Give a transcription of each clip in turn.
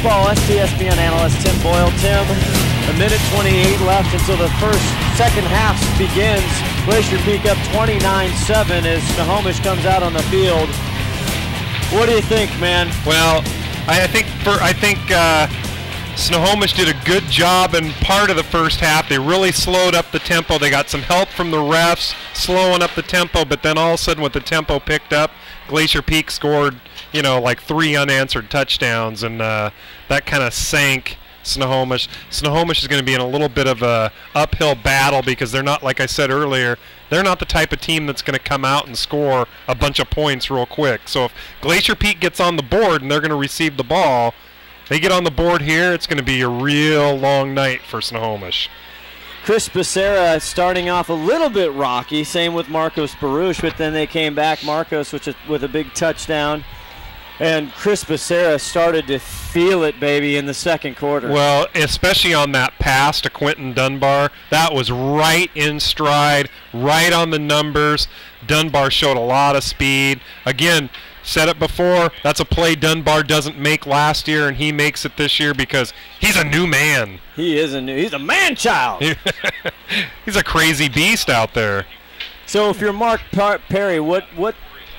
football, STSPN analyst Tim Boyle. Tim, a minute 28 left until the second half begins. Glacier Peak up 29-7 as Snohomish comes out on the field. What do you think, man? Well, I think Snohomish did a good job in part of the first half. They really slowed up the tempo. They got some help from the refs slowing up the tempo, but then all of a sudden with the tempo picked up, Glacier Peak scored, like 3 unanswered touchdowns, and that kind of sank Snohomish. Snohomish is going to be in a little bit of a uphill battle because they're not, like I said earlier, they're not the type of team that's going to come out and score a bunch of points real quick. So if Glacier Peak gets on the board and they're going to receive the ball, they get on the board here, it's going to be a real long night for Snohomish. Chris Becerra starting off a little bit rocky, same with Marcos Baruch, but then they came back, Marcos with a big touchdown, and Chris Becerra started to feel it, baby, in the second quarter. Well, especially on that pass to Quentin Dunbar, that was right in stride, right on the numbers. Dunbar showed a lot of speed. Again, said it before, that's a play Dunbar doesn't make last year, and he makes it this year because he's a new man. He's a man-child. He's a crazy beast out there. So if you're Mark Perry, what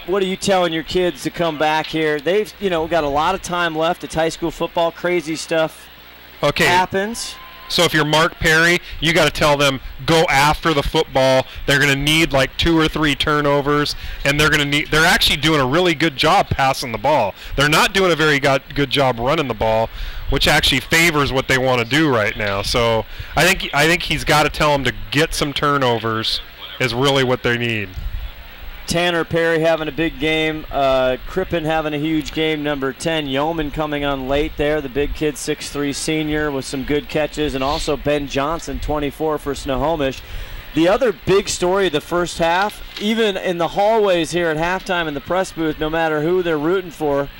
are you telling your kids to come back here? They've got a lot of time left. It's high school football. Crazy stuff happens. So if you're Mark Perry, you got to tell them, go after the football. They're going to need like 2 or 3 turnovers, and they're actually doing a really good job passing the ball. They're not doing a very good job running the ball, which actually favors what they want to do right now. So I think he's got to tell them to get some turnovers is really what they need. Tanner Perry having a big game. Crippen having a huge game, number 10. Yeoman coming on late there, the big kid, 6'3" senior with some good catches. And also Ben Johnson, 24 for Snohomish. The other big story of the first half, even in the hallways here at halftime in the press booth, no matter who they're rooting for,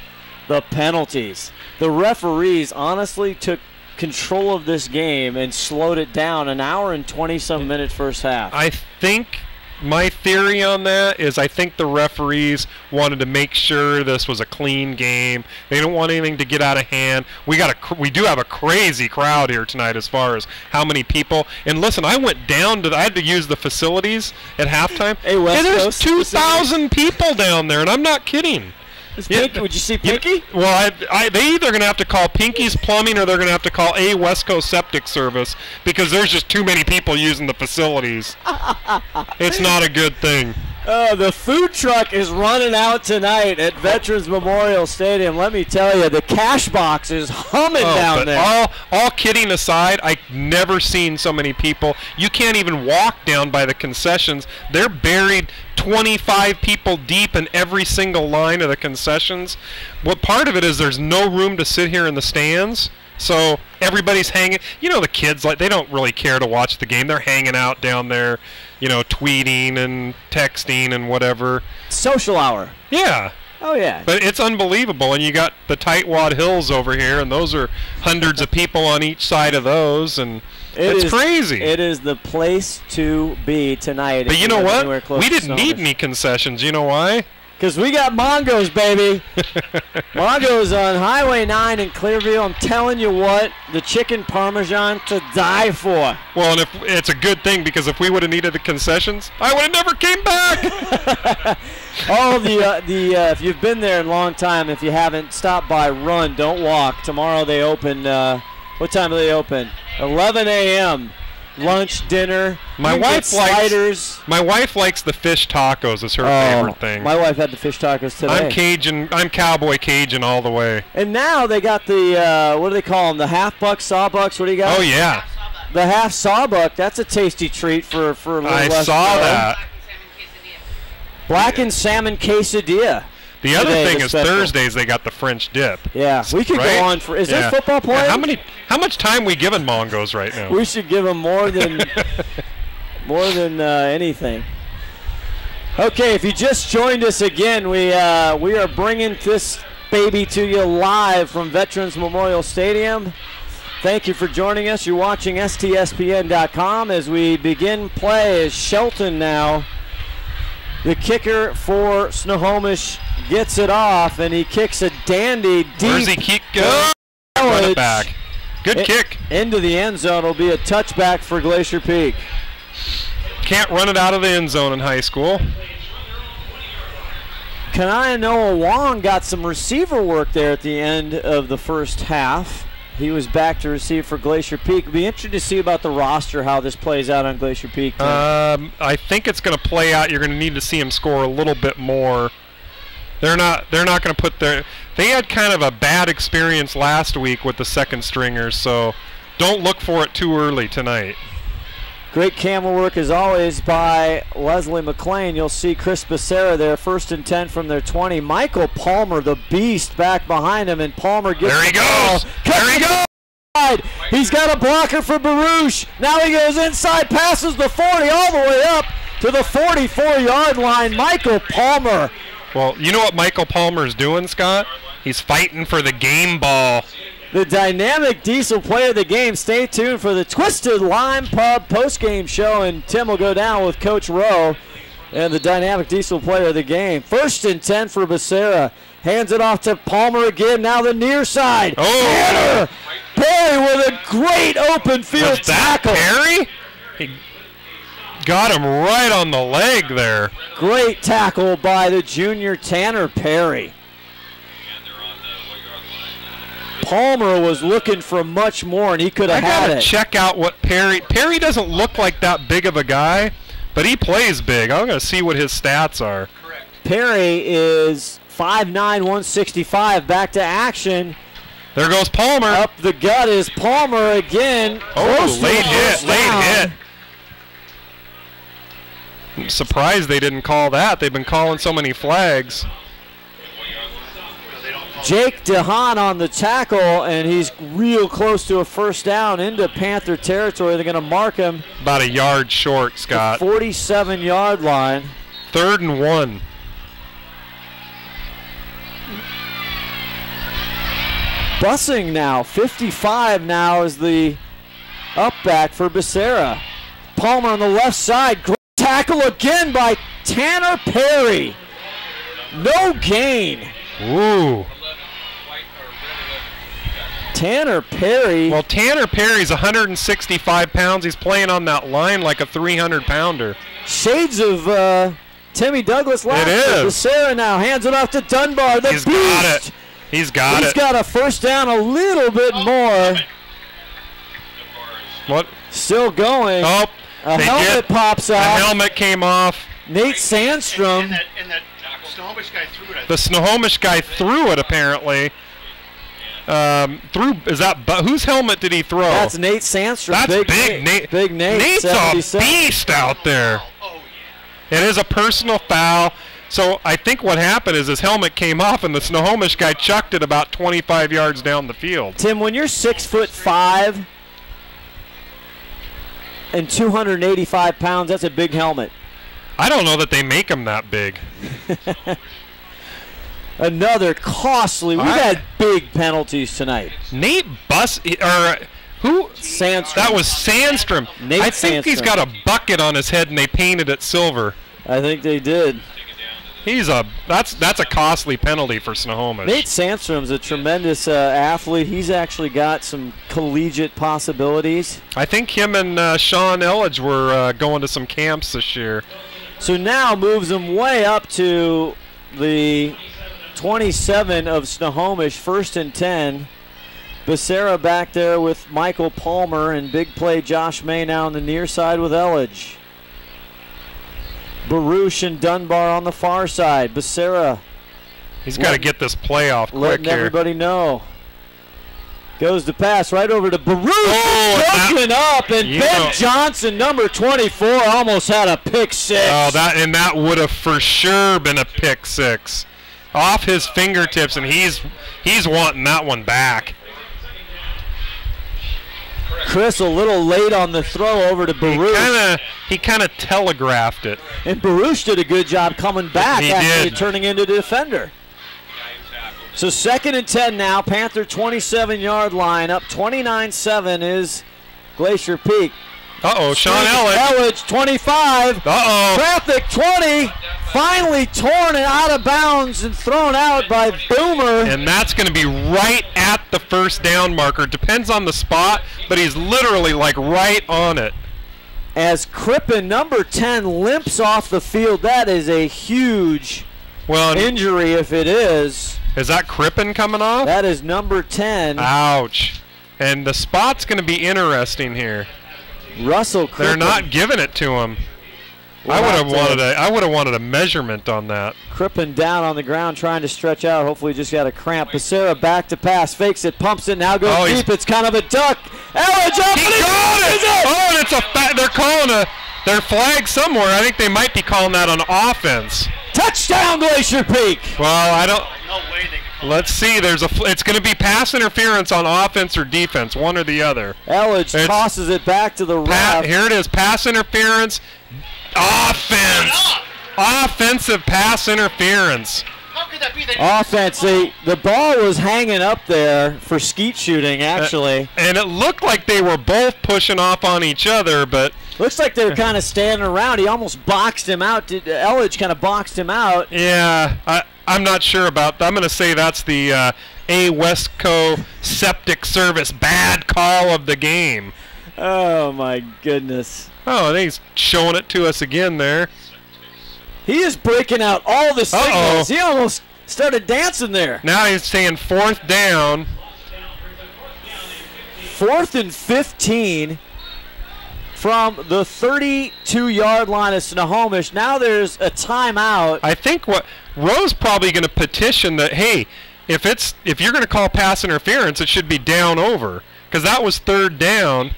the penalties. The referees honestly took control of this game and slowed it down. An hour and 20-some minutes first half. I think my theory on that is I think the referees wanted to make sure this was a clean game. They don't want anything to get out of hand. We do have a crazy crowd here tonight as far as how many people. And listen, I went down I had to use the facilities at halftime. Hey, West there's 2,000 people down there, and I'm not kidding. Would you see Pinky? Well, they either going to have to call Pinky's Plumbing or they're going to have to call West Coast Septic Service because there's just too many people using the facilities. It's not a good thing. The food truck is running out tonight at Veterans Memorial Stadium. Let me tell you, the cash box is humming down there. All kidding aside, I've never seen so many people. You can't even walk down by the concessions. They're buried 25 people deep in every single line of the concessions. Well, part of it is there's no room to sit here in the stands. So everybody's hanging. The kids, they don't really care to watch the game. They're hanging out down there, tweeting and texting and whatever. Social hour. Yeah. Oh, yeah. But it's unbelievable. And you got the Tightwad Hills over here, and those are hundreds of people on each side of those, and it's crazy. It is the place to be tonight. But you know what? We didn't need any concessions. You know why? Because we got Mongo's, baby. Mongo's on Highway 9 in Clearview. I'm telling you what, the chicken parmesan to die for. Well, and it's a good thing because if we would have needed the concessions, I would have never came back. If you've been there a long time, if you haven't, stop by, run, don't walk. Tomorrow they open, what time do they open? 11 a.m. Lunch, dinner. My wife likes the fish tacos. Is her favorite thing. My wife had the fish tacos today. I'm Cajun. I'm Cowboy Cajun all the way. And now they got the what do they call them? The half-buck, sawbucks. What do you got? Oh yeah. The half sawbuck. That's a tasty treat for a little I saw that. Blackened salmon quesadilla. The other thing is Thursdays they got the French dip. Yeah, we could go on for. Is there football playing? Yeah, how much time we giving Mongos right now? We should give them more than anything. Okay, if you just joined us again, we are bringing this baby to you live from Veterans Memorial Stadium. Thank you for joining us. You're watching STSPN.com as we begin play. As Shelton now, the kicker for Snohomish, gets it off, and he kicks a dandy deep. Where's he kick go? run it back. Good kick. Into the end zone will be a touchback for Glacier Peak. Can't run it out of the end zone in high school. Kanaya Noah Wong got some receiver work there at the end of the first half. He was back to receive for Glacier Peak. It'll be interesting to see about the roster, how this plays out on Glacier Peak. I think it's going to play out. You're going to need to see him score a little bit more. They're not going to put their. They had kind of a bad experience last week with the second stringers, so don't look for it too early tonight. Great camera work as always by Leslie McLean. You'll see Chris Becerra there, 1st and 10 from their 20. Michael Palmer, the beast, back behind him, and Palmer gets there he goes. There he goes. He's got a blocker for Baruch. Now he goes inside, passes the 40 all the way up to the 44-yard line. Michael Palmer. Well, you know what Michael Palmer's doing, Scott? He's fighting for the game ball. The dynamic diesel player of the game. Stay tuned for the Twisted Lime Pub post-game show, and Tim will go down with Coach Rowe and the dynamic diesel player of the game. 1st and 10 for Becerra. Hands it off to Palmer again. Now the near side. Oh! Perry with a great open field tackle. Perry? He got him right on the leg there. Great tackle by the junior Tanner Perry. Palmer was looking for much more, and he could have had it. I gotta check out what Perry doesn't look like that big of a guy, but he plays big. I'm gonna see what his stats are. Correct. Perry is 5'9", 165. Back to action. There goes Palmer. Up the gut is Palmer again. Oh, late hit. I'm surprised they didn't call that. They've been calling so many flags. Jake DeHaan on the tackle, and he's real close to a first down into Panther territory. They're going to mark him about a yard short, Scott. 47-yard line. 3rd and 1. Bussing now. 55 now is the up back for Becerra. Palmer on the left side. Great tackle again by Tanner Perry. No gain. Ooh. Tanner Perry. Well, Tanner Perry's 165 pounds. He's playing on that line like a 300-pounder. Shades of Timmy Douglas last year. It is. Becerra now hands it off to Dunbar. The He's beast. got it. He's got a first down, a little bit more. What? Still going. Oh, a helmet pops out. The helmet came off. Nate Sandstrom. And that Snohomish guy threw it. The Snohomish guy threw it, apparently. Whose helmet did he throw? That's Nate Sandstrom. That's big Nate. Big Nate. Nate's a beast out there. Oh, yeah. It is a personal foul. So I think what happened is his helmet came off, and the Snohomish guy chucked it about 25 yards down the field. Tim, when you're 6'5" and 285 pounds, that's a big helmet. I don't know that they make them that big. Another costly. We've had big penalties tonight. Nate who? Sandstrom. That was Sandstrom. I think he's got a bucket on his head, and they painted it silver. I think they did. That's a costly penalty for Snohomish. Nate Sandstrom's a tremendous athlete. He's actually got some collegiate possibilities. I think him and Sean Elledge were going to some camps this year. So now moves him way up to the 27 of Snohomish, 1st and 10. Becerra back there with Michael Palmer, and big play Josh May now on the near side with Elledge. Baruch and Dunbar on the far side. Becerra. He's got to get this play off quick letting here. Everybody know. Goes to pass right over to Baruch. Broken up, and Ben Johnson, number 24, almost had a pick six. Oh, that would have for sure been a pick six. Off his fingertips, and he's wanting that one back. Chris a little late on the throw over to Baruch. He kind of telegraphed it. And Baruch did a good job coming back, actually turning into the defender. So 2nd and 10 now, Panther 27-yard line. Up 29-7 is Glacier Peak. Uh-oh, Sean Elledge. Elledge, 25. Uh-oh. Traffic, 20. finally torn and out of bounds and thrown out by Boomer. And that's going to be right at the first down marker. Depends on the spot, but he's literally like right on it. As Crippen, number 10, limps off the field. That is a huge injury if it is. Is that Crippen coming off? That is number 10. Ouch. And the spot's going to be interesting here. Russell Crippen. They're not giving it to him. I would have wanted a measurement on that. Crippen down on the ground trying to stretch out. Hopefully he just got a cramp. Becerra back to pass. Fakes it. Pumps it. Now goes deep. It's kind of a duck. Elledge up. He got it. Oh, and it's they're calling their flag somewhere. I think they might be calling that on offense. Touchdown, Glacier Peak. Well, I don't. No way they can. Let's see. It's going to be pass interference on offense or defense, one or the other. Elledge tosses it back to the ref. Here it is. Pass interference. Offense. Offensive pass interference. How could that be? Offense. The ball was hanging up there for skeet shooting, actually. And it looked like they were both pushing off on each other, but looks like they were kind of standing around. He almost boxed him out. Elledge kind of boxed him out. Yeah, I'm not sure about that. I'm going to say that's the A Westco Septic Service bad call of the game. Oh, my goodness. Oh, he's showing it to us again there. He is breaking out all the signals. He almost started dancing there. Now he's saying 4th down. 4th and 15 from the 32-yard line of Snohomish. Now there's a timeout. I think Rowe's probably going to petition that, hey, if you're going to call pass interference, it should be down over, because that was 3rd down.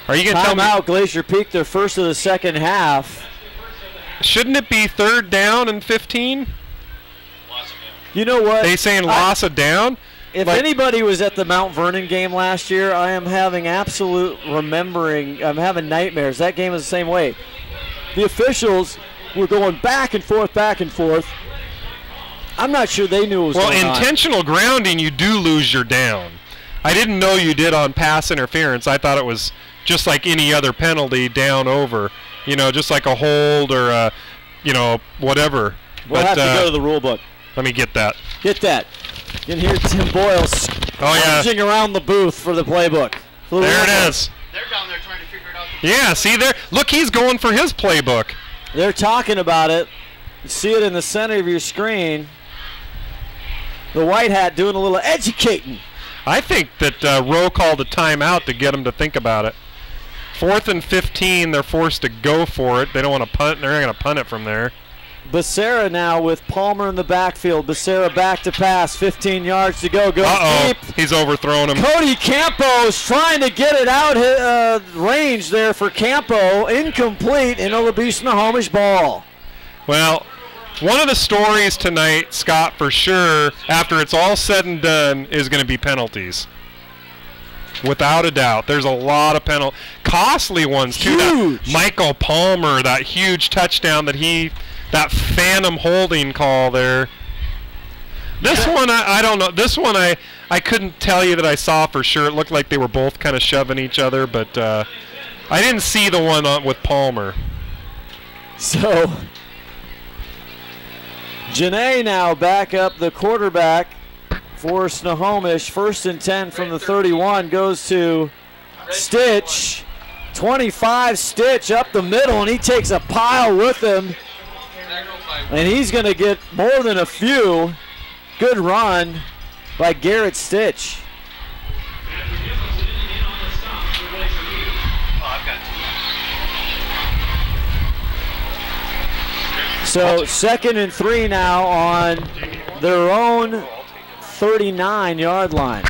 Are you going to tell me? Timeout, Glacier Peak, their first of the second half. Shouldn't it be 3rd down and 15? You know what? They saying loss of down? If anybody was at the Mount Vernon game last year, I am having I'm having nightmares. That game was the same way. The officials were going back and forth, back and forth. I'm not sure they knew what was going on. Well, intentional grounding, you do lose your down. I didn't know you did on pass interference. I thought it was just like any other penalty, down over. Just like a hold or whatever. We'll have to go to the rule book. Let me get that. Get that. You can hear Tim Boyle scrounging around the booth for the playbook. There it is. They're down there trying to figure it out. Yeah, see there. Look, he's going for his playbook. They're talking about it. You see it in the center of your screen. The white hat doing a little educating. I think that Rowe called a timeout to get him to think about it. 4th and 15, they're forced to go for it. They don't want to punt. They're not going to punt it from there. Becerra now with Palmer in the backfield. Becerra back to pass. 15 yards to go. Goes deep. He's overthrown him. Cody Campos trying to get it out range there for Campo. Incomplete, and it'll be Snohomish ball. Well, one of the stories tonight, Scott, for sure, after it's all said and done, is going to be penalties. Without a doubt. There's a lot of costly ones, too. Huge. That Michael Palmer, that huge touchdown that phantom holding call there. This one, I don't know. This one, I couldn't tell you that I saw for sure. It looked like they were both kind of shoving each other, but I didn't see the one with Palmer. So, Janae now back up, the quarterback for Snohomish. 1st and 10 from the 31 goes to Stitch. 25 Stitch up the middle, and he takes a pile with him. And he's going to get more than a few. Good run by Garrett Stitch. So 2nd and 3 now on their own 39-yard line.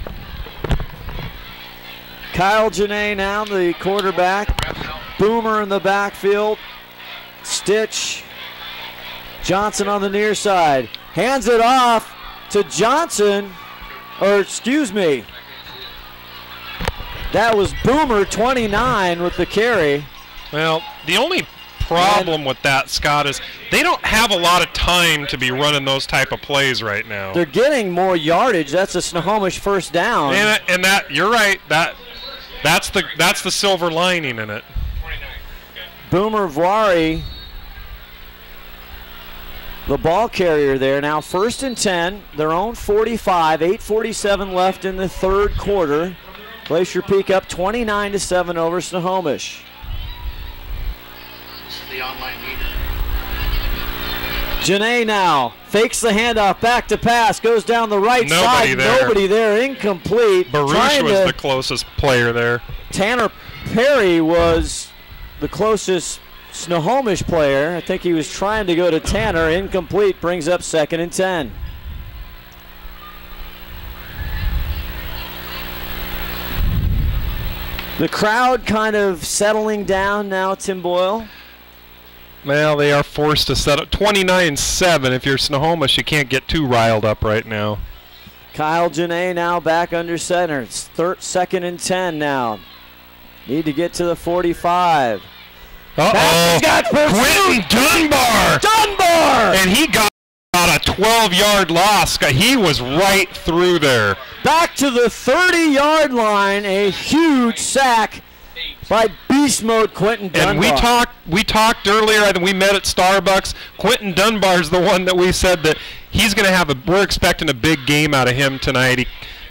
Kyle Janae now, the quarterback. Boomer in the backfield. Stitch. Johnson on the near side. Hands it off to Johnson. Or, excuse me. That was Boomer, 29, with the carry. Well, the only problem with that, Scott, is they don't have a lot of time to be running those type of plays right now. They're getting more yardage. That's a Snohomish 1st down. And that you're right. That's the silver lining in it. Boomer Vari the ball carrier there. Now 1st and 10, their own 45, 8:47 left in the third quarter. Glacier Peak up 29-7 over Snohomish. This is the online meter. Janae now fakes the handoff, back to pass, goes down the right side. Nobody there, incomplete. Baruch was the closest player there. Tanner Perry was the closest Snohomish player. I think he was trying to go to Tanner, incomplete, brings up 2nd and 10. The crowd kind of settling down now, Tim Boyle. Well, they are forced to set up 29-7. If you're Snohomish, you can't get too riled up right now. Kyle Janae now back under center. It's 2nd and 10 now. Need to get to the 45. Uh-oh. Quentin Dunbar! Dunbar! And he got a 12-yard loss. He was right through there. Back to the 30-yard line. A huge sack by beast mode Quentin Dunbar. And we talked earlier, I think we met at Starbucks. Quentin Dunbar's the one that we said that he's going to have we're expecting a big game out of him tonight. He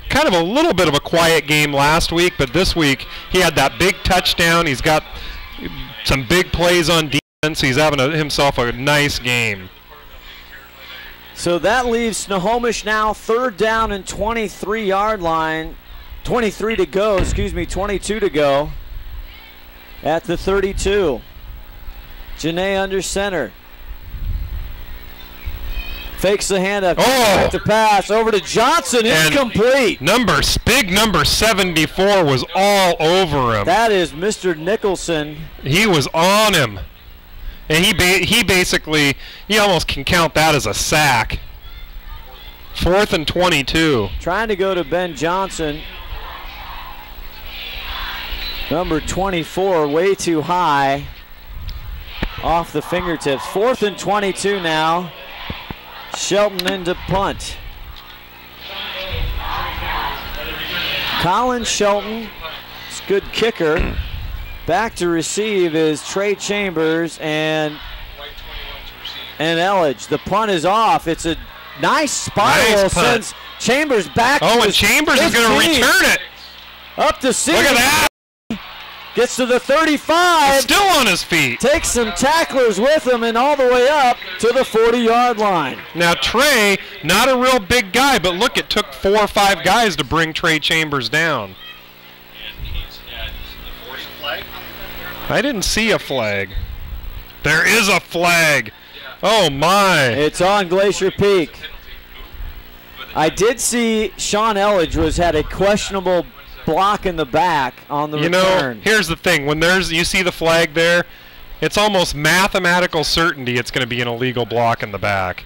kind of a little bit of a quiet game last week, but this week he had that big touchdown. He's got some big plays on defense. He's having himself a nice game. So that leaves Snohomish now 3rd down and 23-yard line. 22 to go. At the 32. Janae under center. Fakes the handoff. Back to pass. Over to Johnson. Incomplete. Big number 74 was all over him. That is Mr. Nicholson. He was on him. And he basically, you almost can count that as a sack. 4th and 22. Trying to go to Ben Johnson. Number 24, way too high. Off the fingertips. 4th and 22 now. Shelton into punt. Colin Shelton, good kicker. Back to receive is Trey Chambers and Elledge. The punt is off. It's a nice spiral. Sends Chambers back. And Chambers is going to return it. Up to 6. Look at that. Gets to the 35. He's still on his feet. Takes some tacklers with him and all the way up to the 40-yard line. Now Trey, not a real big guy, but look, it took 4 or 5 guys to bring Trey Chambers down. I didn't see a flag. There is a flag. Oh my. It's on Glacier Peak. I did see Sean Elledge had a questionable block in the back on the return. Here's the thing. When you see the flag there, it's almost mathematical certainty it's going to be an illegal block in the back.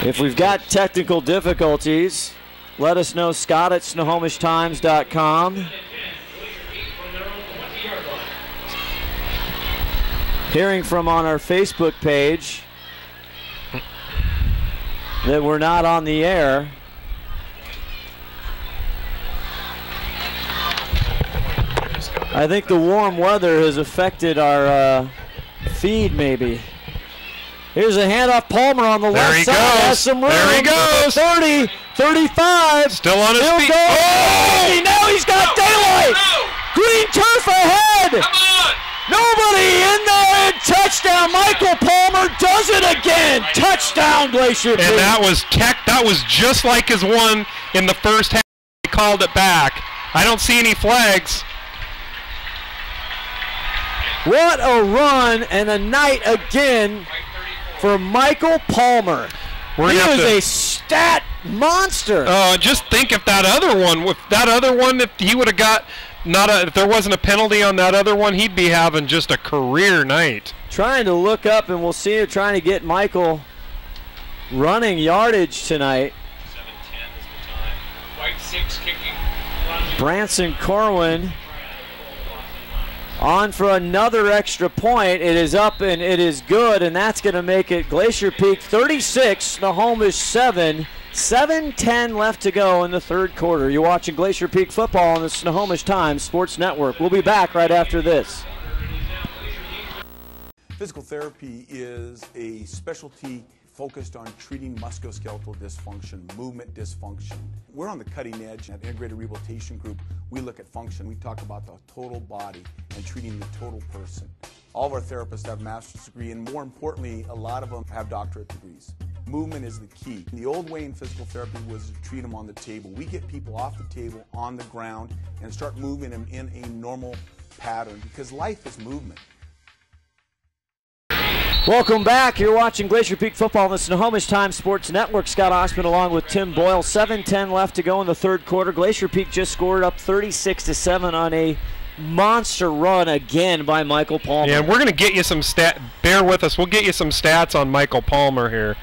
If we've got technical difficulties, let us know. Scott at SnohomishTimes.com. Hearing from on our Facebook page that we're not on the air. I think the warm weather has affected our feed maybe. Here's a handoff. Palmer on the left side. Has some room. There he goes. 30, 35. Still on his feet. Oh! Now he's got daylight. Green turf ahead. Come on. Nobody in there. Touchdown. Michael Palmer does it again. Touchdown, Glacier Peak. And that was just like his one in the first half. He called it back. I don't see any flags. What a run and a night again for Michael Palmer. He was a stat monster. Just think if that other one, if he would have got if there wasn't a penalty on that other one, he'd be having just a career night. Trying to look up, and we'll see her trying to get Michael running yardage tonight. 7:10 is the time. White 6 kicking. Branson Corwin On for another extra point. It is up and it is good, and that's going to make it Glacier Peak 36, Snohomish 7. 7:10 left to go in the third quarter. You're watching Glacier Peak football on the Snohomish Times Sports Network. We'll be back right after this. Physical therapy is a specialty focused on treating musculoskeletal dysfunction, movement dysfunction. We're on the cutting edge at Integrated Rehabilitation Group. We look at function. We talk about the total body and treating the total person. All of our therapists have a master's degree, and more importantly, a lot of them have doctorate degrees. Movement is the key. The old way in physical therapy was to treat them on the table. We get people off the table, on the ground, and start moving them in a normal pattern, because life is movement. Welcome back. You're watching Glacier Peak football on the Snohomish Times Sports Network. Scott Osmond along with Tim Boyle. 7:10 left to go in the third quarter. Glacier Peak just scored up 36-7 on a monster run again by Michael Palmer. Yeah, and we're going to get you some bear with us. We'll get you some stats on Michael Palmer here.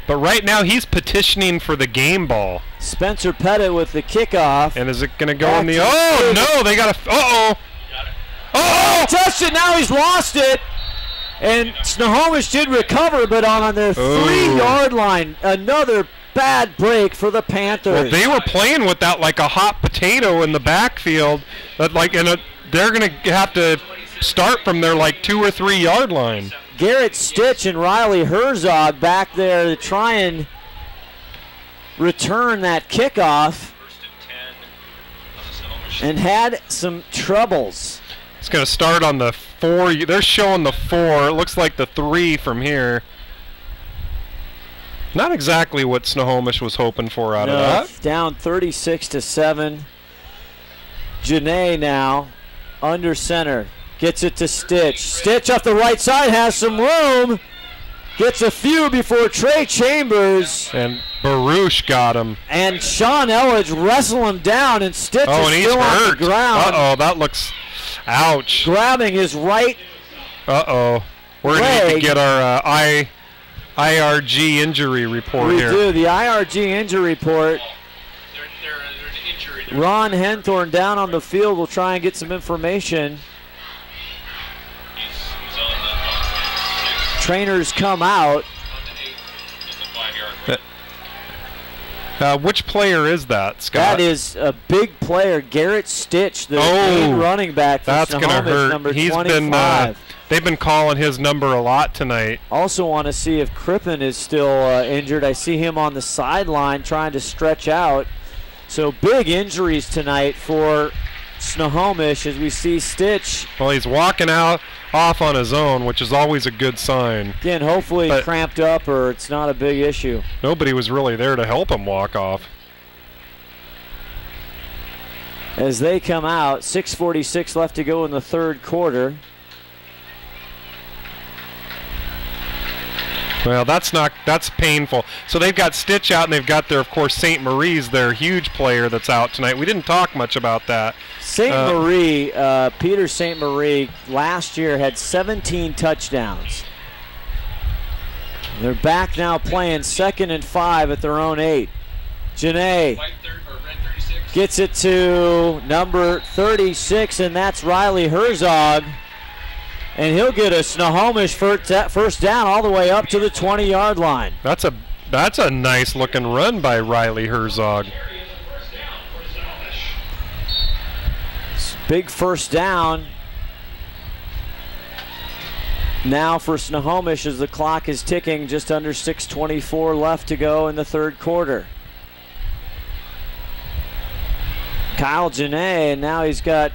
But right now he's petitioning for the game ball. Spencer Pettit with the kickoff. And is it going to go in the... Oh, no, they got a... Uh-oh. Oh! Touched it, now he's lost it. And Snohomish did recover, but on the 3-yard line, another bad break for the Panthers. Well, they were playing with that like a hot potato in the backfield. They're going to have to start from their like 2 or 3 yard line. Garrett Stitch and Riley Herzog back there to try and return that kickoff, and had some troubles. It's going to start on the 4. They're showing the 4. It looks like the 3 from here. Not exactly what Snohomish was hoping for out of that. Down 36-7. Janae now under center. Gets it to Stitch. Stitch off the right side, has some room. Gets a few before Trey Chambers. And Baruch got him. And Sean Elledge wrestle him down, and Stitch is still on the ground. Uh-oh, that looks... Ouch. Grabbing his right Uh-oh. We're going to need to get our IRG injury report here. We do, the IRG injury report. Ron Henthorn down on the field will try and get some information. He's on the Trainers come out. Which player is that, Scott? That is a big player, Garrett Stitch, the lead running back for that's Snohomish, gonna hurt. number He's 25. They've been calling his number a lot tonight. Also want to see if Crippen is still injured. I see him on the sideline trying to stretch out. So big injuries tonight for Snohomish as we see Stitch. Well, he's walking off on his own, which is always a good sign. Again, hopefully cramped up or it's not a big issue. Nobody was really there to help him walk off. As they come out, 6:46 left to go in the third quarter. Well, that's painful. So they've got Stitch out, and they've got their, of course, St. Marie's, their huge player that's out tonight. We didn't talk much about that. St. Marie, Peter St. Marie, last year had 17 touchdowns. They're back now playing 2nd and 5 at their own 8. Janae gets it to number 36, and that's Riley Herzog. And he'll get a Snohomish first down all the way up to the 20-yard line. That's a nice looking run by Riley Herzog. Big first down now for Snohomish as the clock is ticking, just under 6:24 left to go in the third quarter. Kyle Janae, and now he's got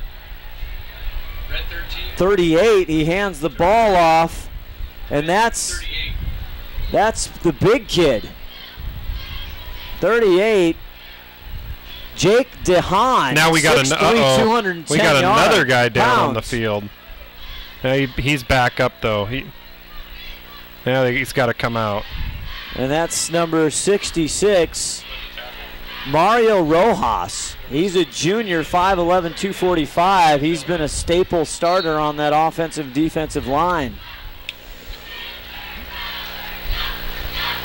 38. He hands the ball off, and that's the big kid. 38. Jake DeHaan. Now we got 210 we got another guy down on the pounds. field. Now he's back up though. He's got to come out. And that's number 66, Mario Rojas. He's a junior, 5'11", 245. He's been a staple starter on that offensive defensive line.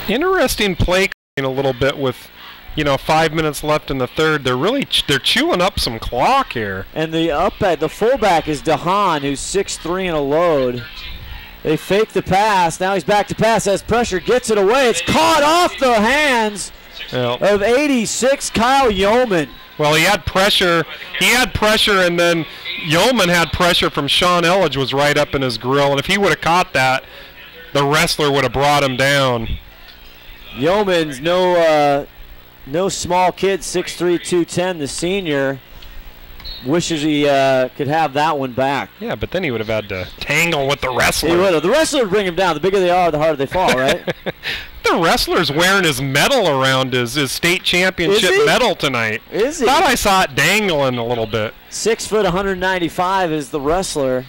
Interesting play a little bit with 5 minutes left in the third. They're chewing up some clock here. And the fullback is DeHaan, who's 6'3" and a load. They fake the pass. Now he's back to pass. Has pressure. Gets it away. It's caught off the hands of 86 Kyle Yeoman. Well, he had pressure. And then Yeoman had pressure from Sean Elledge was right up in his grill. And if he would have caught that, the wrestler would have brought him down. Yeoman's no small kid, 6'3", 210, the senior. Wishes he could have that one back. Yeah, but then he would have had to tangle with the wrestler. He would have. The wrestler would bring him down. The bigger they are, the harder they fall, right? The wrestler's wearing his medal around his state championship medal tonight. Is he? Thought I saw it dangling a little bit. 6 foot, 195 is the wrestler.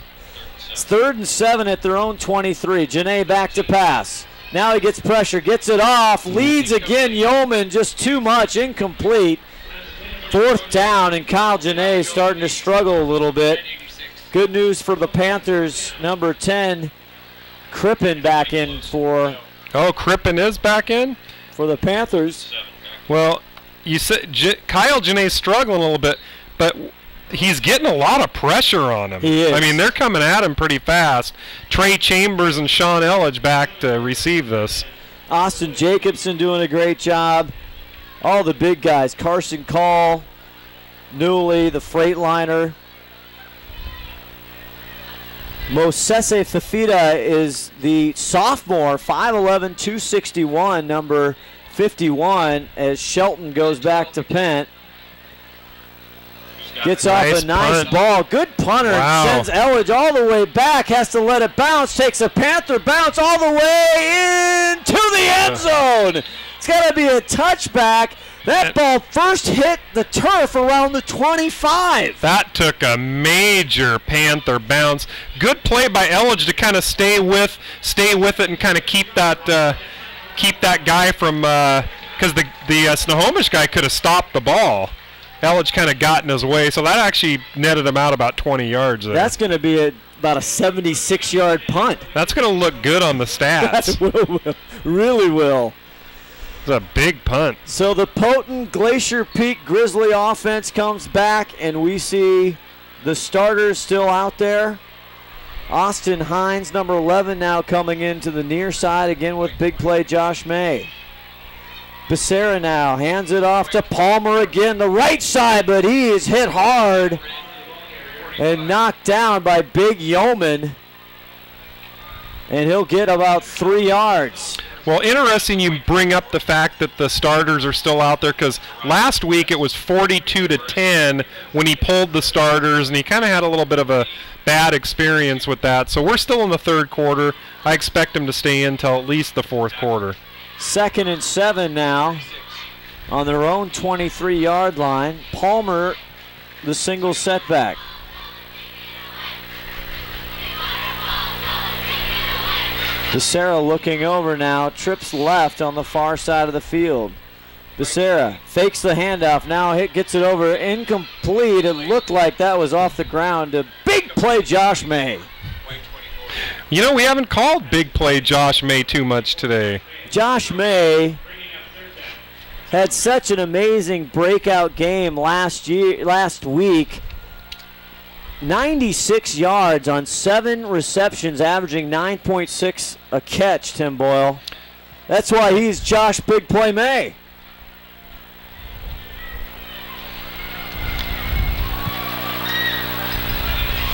It's 3rd and 7 at their own 23. Janae back to pass. Now he gets pressure, gets it off, leads again. Yeoman just too much, incomplete. 4th down, and Kyle Janae is starting to struggle a little bit. Good news for the Panthers. Number 10, Crippen back in for. Oh, Crippen is back in for the Panthers. Well, you said Kyle Janae's struggling a little bit, but he's getting a lot of pressure on him. He is. I mean, they're coming at him pretty fast. Trey Chambers and Sean Elledge back to receive this. Austin Jacobson doing a great job. All the big guys, Carson Call, Newley, the Freightliner. Mosese Fafita is the sophomore, 5'11", 261, number 51, as Shelton goes back to punt. Gets off a nice ball. Good punter. Wow. Sends Elledge all the way back. Has to let it bounce. Takes a Panther bounce all the way into the end zone. It's got to be a touchback. That ball first hit the turf around the 25. That took a major Panther bounce. Good play by Elledge to kind of stay with it and kind of keep that guy from because the Snohomish guy could have stopped the ball. Elledge kind of got in his way, so that actually netted him out about 20 yards there. That's going to be about a 76-yard punt. That's going to look good on the stats. That really will. It's a big punt. So the potent Glacier Peak Grizzly offense comes back, and we see the starters still out there. Austin Hines, number 11, now coming into the near side again with big play Josh May. Becerra now hands it off to Palmer again, the right side, but he is hit hard and knocked down by Big Yeoman, and he'll get about 3 yards. Well, interesting you bring up the fact that the starters are still out there, because last week it was 42-10 when he pulled the starters, and he kind of had a little bit of a bad experience with that. So we're still in the 3rd quarter. I expect him to stay in until at least the 4th quarter. 2nd and 7 now on their own 23-yard line. Palmer, the single setback. Becerra looking over now, trips left on the far side of the field. Becerra fakes the handoff, now gets it over, incomplete. It looked like that was off the ground. A big play Josh May. You know, we haven't called big play Josh May too much today. Josh May had such an amazing breakout game last week. 96 yards on 7 receptions, averaging 9.6 a catch, Tim Boyle. That's why he's Josh Big Play May.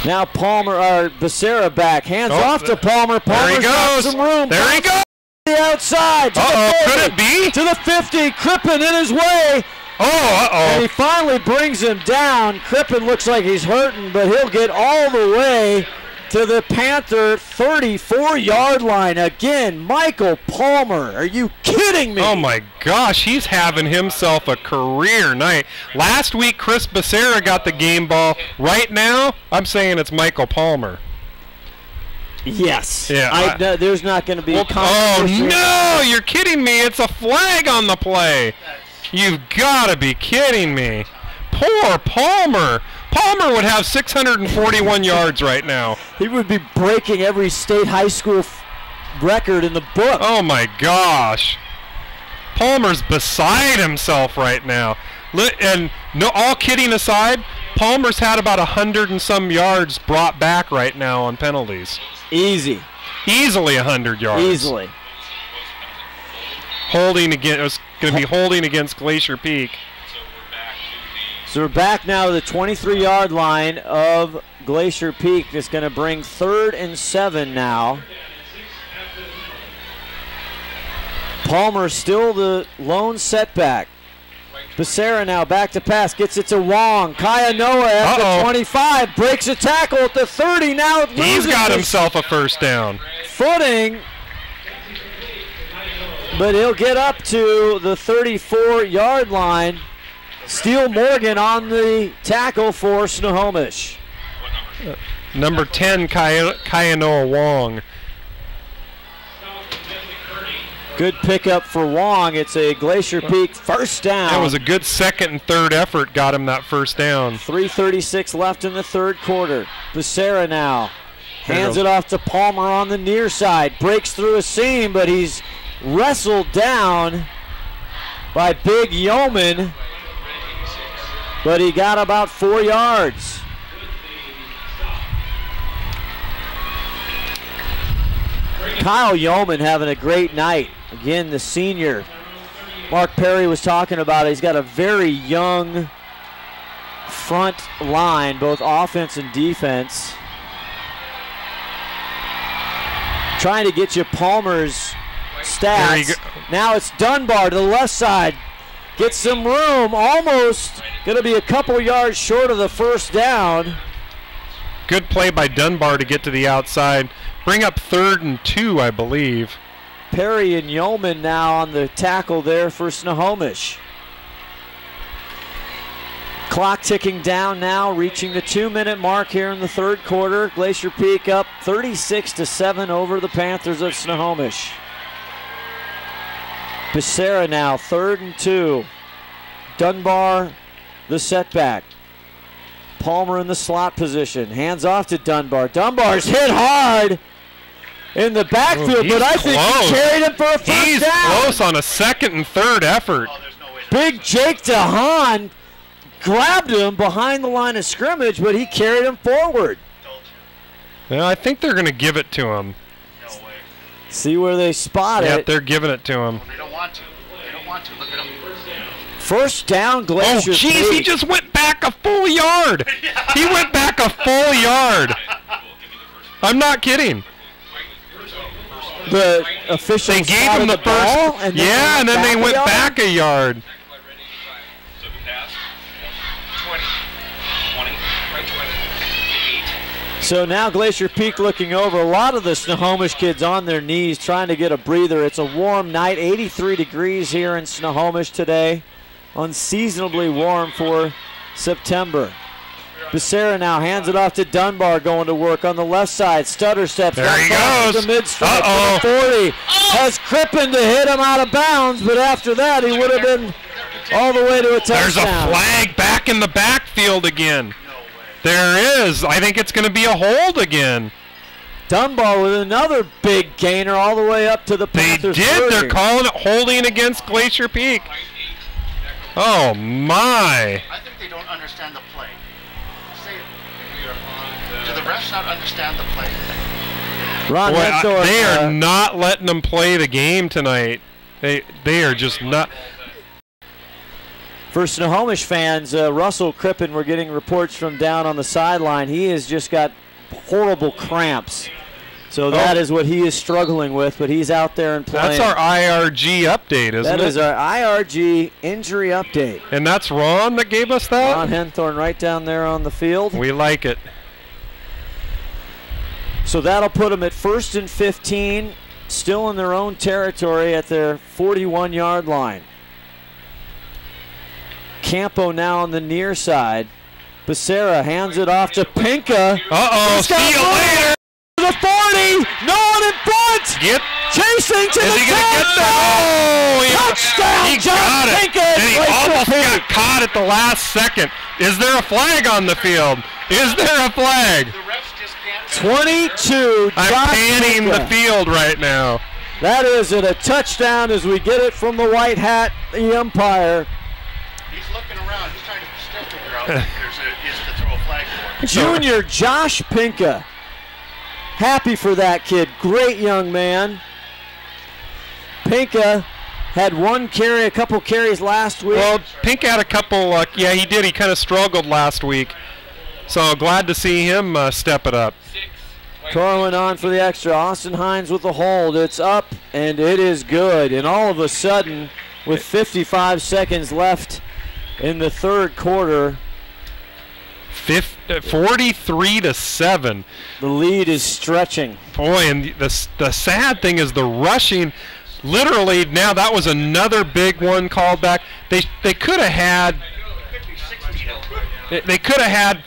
Now Becerra back. Hands off to Palmer. Palmer's got some room. There he goes. The outside. Could it be? To the 50. Crippen in his way. And he finally brings him down. Crippen looks like he's hurting, but he'll get all the way to the Panther 34-yard line. Again, Michael Palmer. Are you kidding me? Oh, my gosh. He's having himself a career night. Last week, Chris Becerra got the game ball. Right now, I'm saying it's Michael Palmer. Yes. Yeah. There's not going to be a competition. Oh, no. You're kidding me. It's a flag on the play. You've got to be kidding me. Poor Palmer. Palmer would have 641 yards right now. He would be breaking every state high school record in the book. Oh, my gosh. Palmer's beside himself right now. And no, all kidding aside, Palmer's had about 100 and some yards brought back right now on penalties. Easily 100 yards. Easily. Holding again. It was going to be holding against Glacier Peak. So we're back now to the 23-yard line of Glacier Peak. It's going to bring 3rd and 7 now. Palmer still the lone setback. Becerra now back to pass, gets it to Wong. Kaya Noah at the 25, breaks a tackle at the 30. Now he's got himself a first down. Footing, but he'll get up to the 34-yard line. Steele Morgan on the tackle for Snohomish. Number 10, Kaya Noah Wong. Good pickup for Wong. It's a Glacier Peak first down. That was a good second and third effort, got him that first down. 3:36 left in the third quarter. Becerra now hands it off to Palmer on the near side. Breaks through a seam, but he's wrestled down by Big Yeoman. But he got about 4 yards. Kyle Yeoman having a great night. Again, the senior. Mark Perry was talking about it. He's got a very young front line, both offense and defense. Trying to get you Palmer's stats. Now it's Dunbar to the left side. Gets some room. Almost going to be a couple yards short of the first down. Good play by Dunbar to get to the outside. Bring up 3rd and 2, I believe. Perry and Yeoman now on the tackle there for Snohomish. Clock ticking down now, reaching the 2-minute mark here in the third quarter. Glacier Peak up 36-7 over the Panthers of Snohomish. Becerra now, 3rd and 2. Dunbar, the setback. Palmer in the slot position. Hands off to Dunbar. Dunbar's hit hard in the backfield, but I think he carried him for a first down. He's close on a second and third effort. Big Jake DeHaan grabbed him behind the line of scrimmage, but he carried him forward. Yeah, I think they're going to give it to him. See where they spot it. Yep, they're giving it to him. They don't want to. They don't want to. Look at them. First down, Glacier Peak. Oh, jeez, he just went back a full yard. He went back a full yard. I'm not kidding. The officials they gave him the ball, first. Yeah, and then they went back a yard. So the pass. 20. 20. Right 28. So now Glacier Peak looking over. A lot of the Snohomish kids on their knees trying to get a breather. It's a warm night, 83 degrees here in Snohomish today. Unseasonably warm for September. Becerra now hands it off to Dunbar, going to work on the left side. Stutter steps. There he goes. The mid-strike to the 40. Has Crippen to hit him out of bounds, but after that he would have been all the way to a touchdown. There's a flag back in the backfield again. There is. I think it's going to be a hold again. Dunbar with another big gainer all the way up to the Panthers. They did. 30. They're calling it holding against Glacier Peak. Oh, my. I think they don't understand the play. Say it. Do the refs not understand the play? Ron Henthorpe, they are not letting them play the game tonight. They are just not. For Snohomish fans, Russell Crippen, we're getting reports from down on the sideline. He has just got horrible cramps. So that is what he is struggling with, but he's out there and playing. That's our IRG update, isn't it? That is our IRG injury update. And that's Ron that gave us that? Ron Henthorne right down there on the field. We like it. So that'll put them at 1st and 15, still in their own territory at their 41-yard line. Campo now on the near side. Becerra hands it off to Pinka. Uh-oh, see you later. The 40, no one in front. Chasing to is the he going to get that? Oh, touchdown, he John got it. Pinka. And he almost got caught at the last second. Is there a flag on the field? Is there a flag? The refs just can't. 22. I'm panning the field right now. That is it, a touchdown as we get it from the white hat, the umpire. He's looking around. He's trying to still figure out if is to throw a flag for. Junior Josh Pinka. Happy for that kid. Great young man. Pinka had one carry, a couple carries last week. Well, Pinka had a couple, yeah, he did. He kind of struggled last week. So glad to see him step it up. Corwin on for the extra. Austin Hines with the hold. It's up, and it is good. And all of a sudden, with 55 seconds left in the third quarter, 43-7. The lead is stretching. Boy, and the sad thing is the rushing. Literally, now that was another big one called back. They could have had. They could have had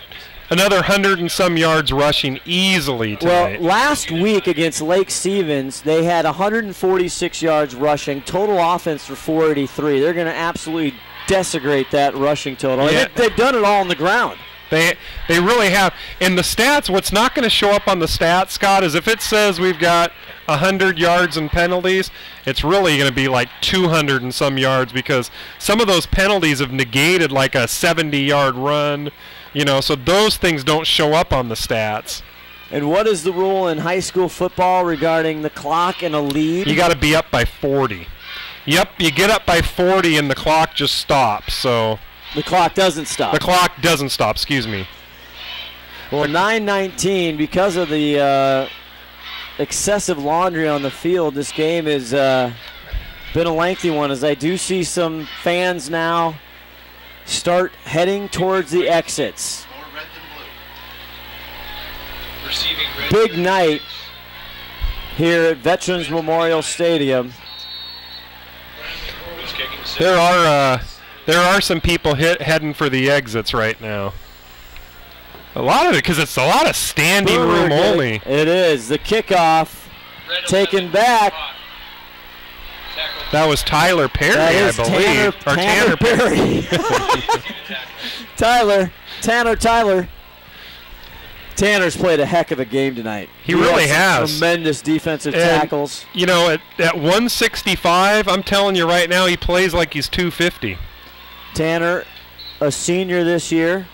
another 100 and some yards rushing easily tonight. Well, last week against Lake Stevens, they had 146 yards rushing, total offense for 483. They're going to absolutely desecrate that rushing total. Yeah. And they've done it all on the ground. They really have. And the stats, what's not going to show up on the stats, Scott, is if it says we've got 100 yards and penalties, it's really going to be like 200 and some yards because some of those penalties have negated like a 70-yard run. You know, so those things don't show up on the stats. And what is the rule in high school football regarding the clock and a lead? You got to be up by 40. Yep, you get up by 40 and the clock just stops. So the clock doesn't stop. The clock doesn't stop, excuse me. Well, 9:19, because of the excessive laundry on the field, this game has been a lengthy one, as I do see some fans now start heading towards the exits. More red than blue. Big night here at Veterans Memorial Stadium. There are some people heading for the exits right now. A lot of it, because it's a lot of standing room only. It is. The kickoff taken back. That was Tyler Perry, I believe. Tanner Perry. Tyler. Tanner's played a heck of a game tonight. He really has. Tremendous defensive tackles. You know, at 165, I'm telling you right now, he plays like he's 250. Tanner, a senior this year,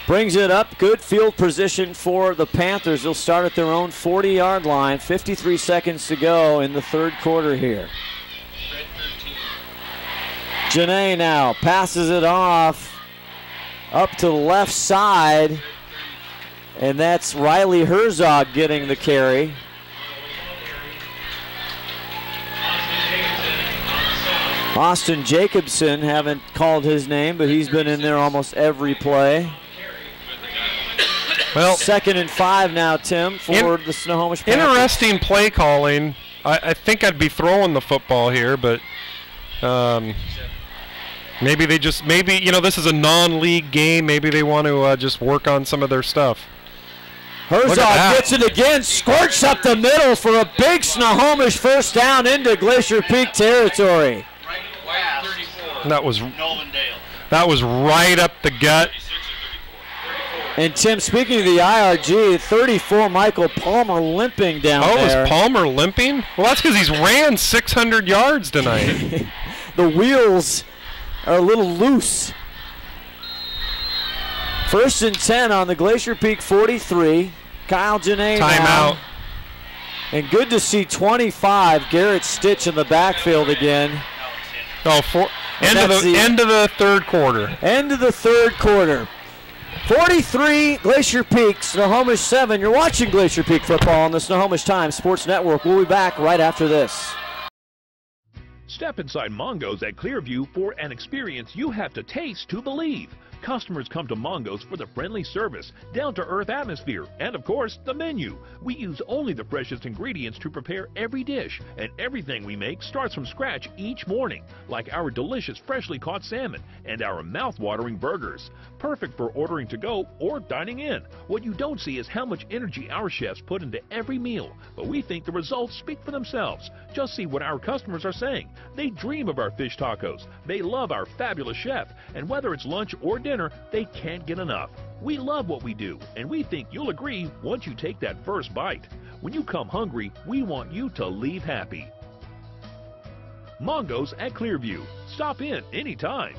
brings it up. Good field position for the Panthers. They'll start at their own 40-yard line. 53 seconds to go in the third quarter here. Janae now passes it off up to the left side, and that's Riley Herzog getting the carry. Austin Jacobson, haven't called his name, but he's been in there almost every play. Well, 2nd and 5 now, Tim, for the Snohomish Panthers. Interesting play calling. I think I'd be throwing the football here, but maybe you know, this is a non-league game. Maybe they want to just work on some of their stuff. Herzog gets it again, squirts up the middle for a big Snohomish first down into Glacier Peak territory. That was right up the gut. And Tim, speaking of the IRG, 34 Michael Palmer limping down there. Oh, is Palmer limping? Well, that's because he's ran 600 yards tonight. The wheels are a little loose. 1st and 10 on the Glacier Peak 43. Kyle Janae timeout. And good to see 25, Garrett Stitch in the backfield again. Oh, end of the third quarter. End of the third quarter. 43, Glacier Peak, Snohomish 7. You're watching Glacier Peak football on the Snohomish Times Sports Network. We'll be back right after this. Step inside Mongo's at Clearview for an experience you have to taste to believe. Customers come to Mongo's for the friendly service, down-to-earth atmosphere, and of course, the menu. We use only the freshest ingredients to prepare every dish, and everything we make starts from scratch each morning, like our delicious freshly caught salmon and our mouth-watering burgers. Perfect for ordering to go or dining in. What you don't see is how much energy our chefs put into every meal, but we think the results speak for themselves. Just see what our customers are saying. They dream of our fish tacos. They love our fabulous chef, and whether it's lunch or dinner, they can't get enough. We love what we do, and we think you'll agree once you take that first bite. When you come hungry, we want you to leave happy. Mongo's at Clearview. Stop in anytime.